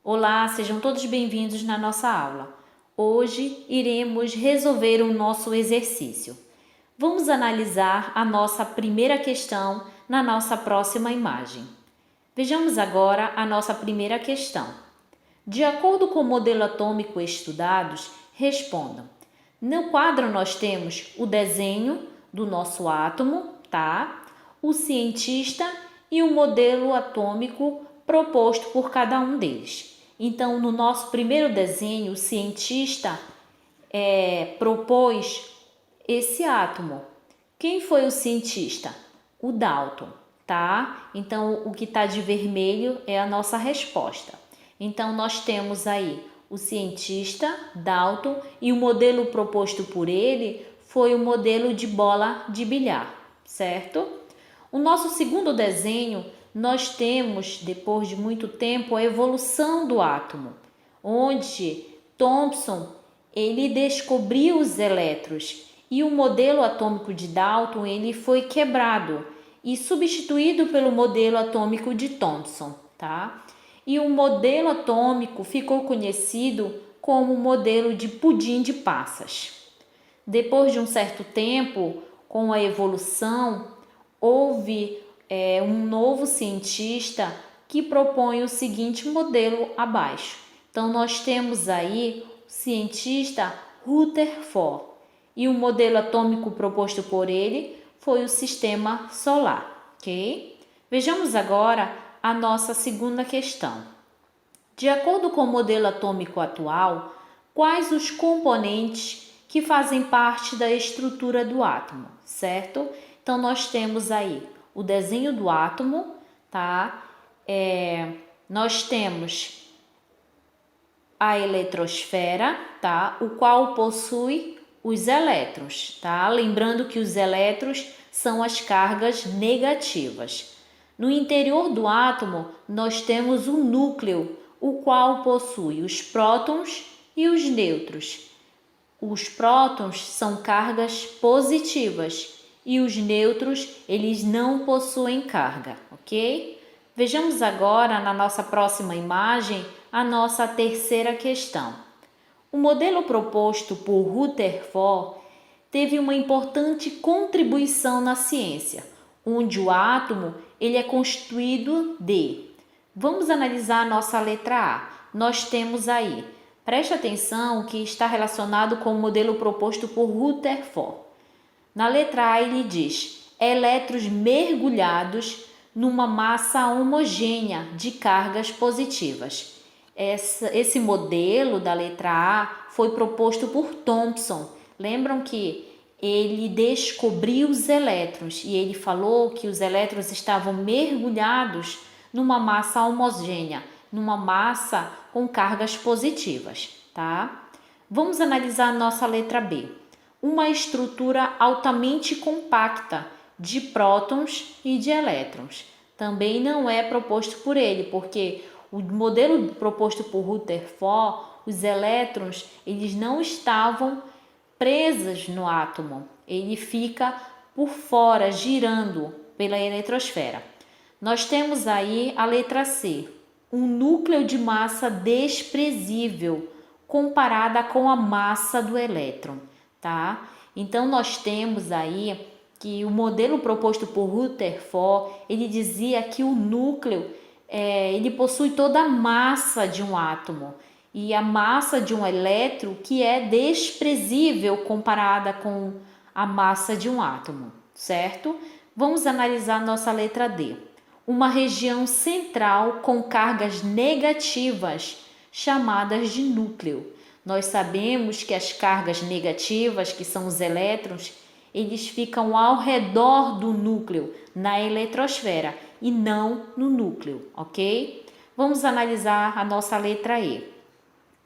Olá, sejam todos bem-vindos na nossa aula. Hoje iremos resolver o nosso exercício. Vamos analisar a nossa primeira questão na nossa próxima imagem. Vejamos agora a nossa primeira questão. De acordo com o modelo atômico estudados, respondam. No quadro nós temos o desenho do nosso átomo, tá? O cientista e o modelo atômico proposto por cada um deles. Então, no nosso primeiro desenho, o cientista propôs esse átomo. Quem foi o cientista? O Dalton, tá? Então, o que está de vermelho é a nossa resposta. Então, nós temos aí o cientista Dalton e o modelo proposto por ele foi o modelo de bola de bilhar, certo? O nosso segundo desenho, nós temos, depois de muito tempo, a evolução do átomo, onde Thomson ele descobriu os elétrons e o modelo atômico de Dalton ele foi quebrado e substituído pelo modelo atômico de Thomson, tá? E o modelo atômico ficou conhecido como o modelo de pudim de passas. Depois de um certo tempo, com a evolução, houve um novo cientista que propõe o seguinte modelo abaixo. Então, nós temos aí o cientista Rutherford e o modelo atômico proposto por ele foi o sistema solar, ok? Vejamos agora a nossa segunda questão. De acordo com o modelo atômico atual, quais os componentes que fazem parte da estrutura do átomo, certo? Então, nós temos aí o desenho do átomo, tá? Nós temos a eletrosfera, tá? O qual possui os elétrons, tá? Lembrando que os elétrons são as cargas negativas. No interior do átomo, nós temos o núcleo, o qual possui os prótons e os nêutrons. Os prótons são cargas positivas e os nêutrons, eles não possuem carga, ok? Vejamos agora na nossa próxima imagem a nossa terceira questão. O modelo proposto por Rutherford teve uma importante contribuição na ciência, onde o átomo ele é constituído de. Vamos analisar a nossa letra A. Nós temos aí, preste atenção que está relacionado com o modelo proposto por Rutherford. Na letra A ele diz, elétrons mergulhados numa massa homogênea de cargas positivas. Esse modelo da letra A foi proposto por Thomson. Lembram que ele descobriu os elétrons e ele falou que os elétrons estavam mergulhados numa massa homogênea, numa massa com cargas positivas, tá? Vamos analisar a nossa letra B. Uma estrutura altamente compacta de prótons e de elétrons. Também não é proposto por ele, porque o modelo proposto por Rutherford, os elétrons, eles não estavam presos no átomo. Ele fica por fora, girando pela eletrosfera. Nós temos aí a letra C, um núcleo de massa desprezível comparada com a massa do elétron, tá? Então, nós temos aí que o modelo proposto por Rutherford, ele dizia que o núcleo, ele possui toda a massa de um átomo e a massa de um elétron que é desprezível comparada com a massa de um átomo, certo? Vamos analisar nossa letra D. Uma região central com cargas negativas, chamadas de núcleo. Nós sabemos que as cargas negativas, que são os elétrons, eles ficam ao redor do núcleo, na eletrosfera, e não no núcleo, ok? Vamos analisar a nossa letra E.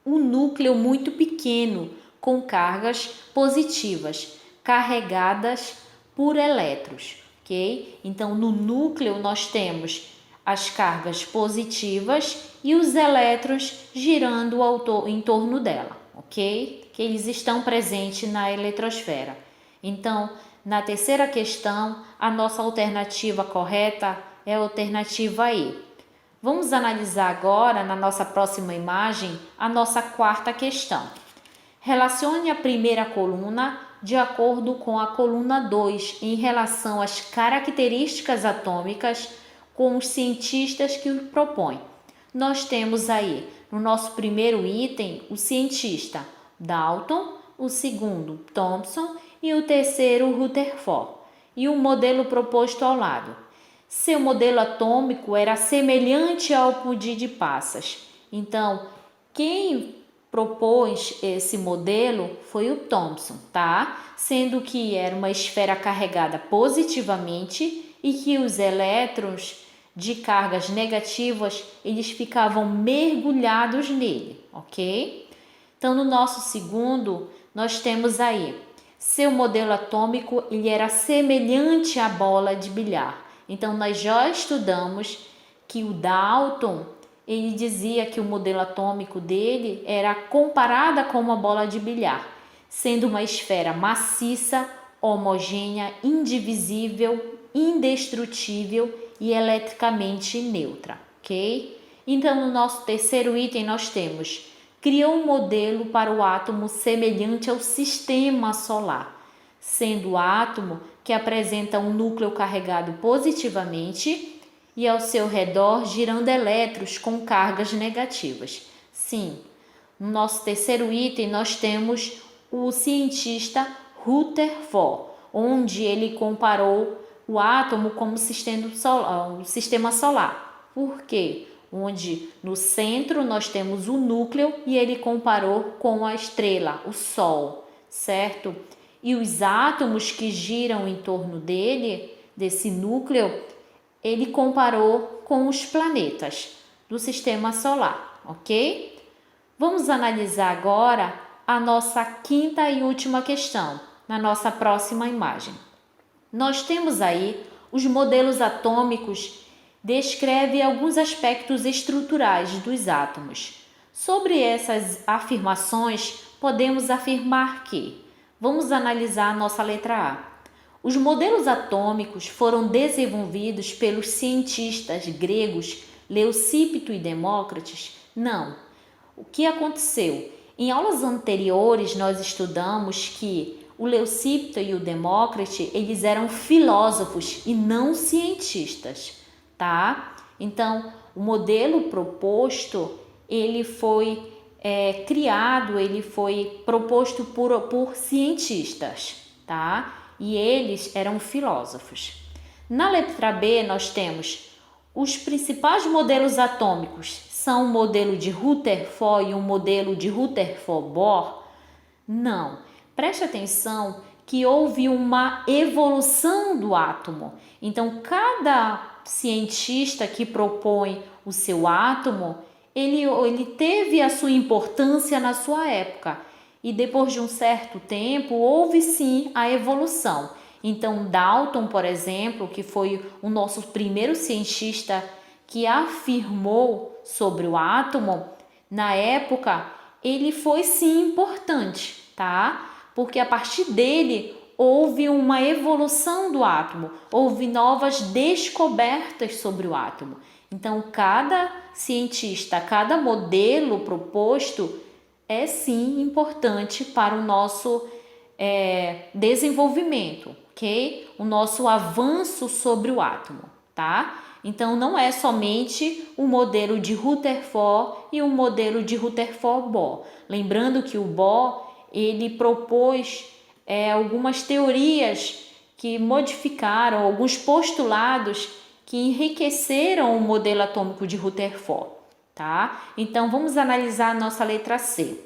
Um núcleo muito pequeno, com cargas positivas, carregadas por elétrons, ok? Então, no núcleo nós temos as cargas positivas e os elétrons girando em torno dela, ok? Que eles estão presentes na eletrosfera. Então, na terceira questão, a nossa alternativa correta é a alternativa E. Vamos analisar agora, na nossa próxima imagem, a nossa quarta questão. Relacione a primeira coluna de acordo com a coluna 2 em relação às características atômicas com os cientistas que o propõem. Nós temos aí, no nosso primeiro item, o cientista Dalton, o segundo Thomson e o terceiro Rutherford, e o modelo proposto ao lado. Seu modelo atômico era semelhante ao pudim de passas. Então, quem propôs esse modelo foi o Thomson, tá? Sendo que era uma esfera carregada positivamente e que os elétrons de cargas negativas, eles ficavam mergulhados nele, ok? Então, no nosso segundo, nós temos aí, seu modelo atômico, ele era semelhante à bola de bilhar. Então, nós já estudamos que o Dalton, ele dizia que o modelo atômico dele era comparada com uma bola de bilhar, sendo uma esfera maciça, homogênea, indivisível, indestrutível e eletricamente neutra, ok? Então, no nosso terceiro item, nós temos: criou um modelo para o átomo semelhante ao sistema solar, sendo o átomo que apresenta um núcleo carregado positivamente e ao seu redor girando elétrons com cargas negativas. Sim, no nosso terceiro item nós temos o cientista Rutherford, onde ele comparou o átomo como sistema solar. Por quê? Onde no centro nós temos o núcleo e ele comparou com a estrela, o Sol, certo? E os átomos que giram em torno dele, desse núcleo, ele comparou com os planetas do sistema solar, ok? Vamos analisar agora a nossa quinta e última questão, na nossa próxima imagem. Nós temos aí os modelos atômicos, descreve alguns aspectos estruturais dos átomos. Sobre essas afirmações, podemos afirmar que, vamos analisar a nossa letra A. Os modelos atômicos foram desenvolvidos pelos cientistas gregos Leucípito e Demócrito? Não. O que aconteceu? Em aulas anteriores, nós estudamos que o Leucípito e o Demócrito, eles eram filósofos e não cientistas, tá? Então, o modelo proposto, ele foi criado, ele foi proposto por cientistas, tá? E eles eram filósofos. Na letra B, nós temos os principais modelos atômicos são o modelo de Rutherford e o modelo de Rutherford-Bohr? Não. Preste atenção que houve uma evolução do átomo. Então, cada cientista que propõe o seu átomo, ele teve a sua importância na sua época. E depois de um certo tempo, houve sim a evolução. Então, Dalton, por exemplo, que foi o nosso primeiro cientista que afirmou sobre o átomo, na época, ele foi sim importante, tá? Porque a partir dele houve uma evolução do átomo, houve novas descobertas sobre o átomo. Então, cada cientista, cada modelo proposto é sim importante para o nosso desenvolvimento, ok? O nosso avanço sobre o átomo, tá? Então, não é somente o modelo de Rutherford e o modelo de Rutherford-Bohr. Lembrando que o Bohr, ele propôs algumas teorias que modificaram, alguns postulados que enriqueceram o modelo atômico de Rutherford, tá? Então, vamos analisar a nossa letra C.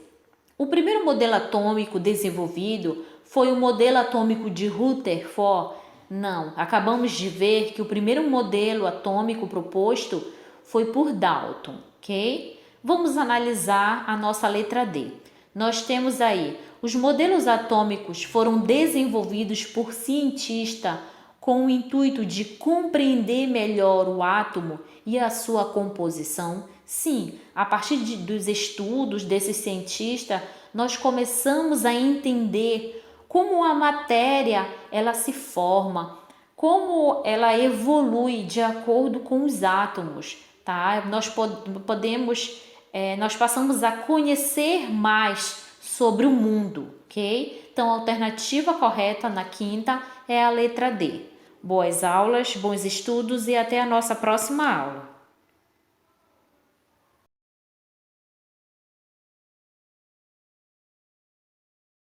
O primeiro modelo atômico desenvolvido foi o modelo atômico de Rutherford? Não, acabamos de ver que o primeiro modelo atômico proposto foi por Dalton, ok? Vamos analisar a nossa letra D. Nós temos aí, os modelos atômicos foram desenvolvidos por cientistas com o intuito de compreender melhor o átomo e a sua composição. Sim, a partir dos estudos desses cientistas, nós começamos a entender como a matéria ela se forma, como ela evolui de acordo com os átomos, tá? tá? Nós passamos a conhecer mais sobre o mundo, ok? Então, a alternativa correta na quinta é a letra D. Boas aulas, bons estudos e até a nossa próxima aula.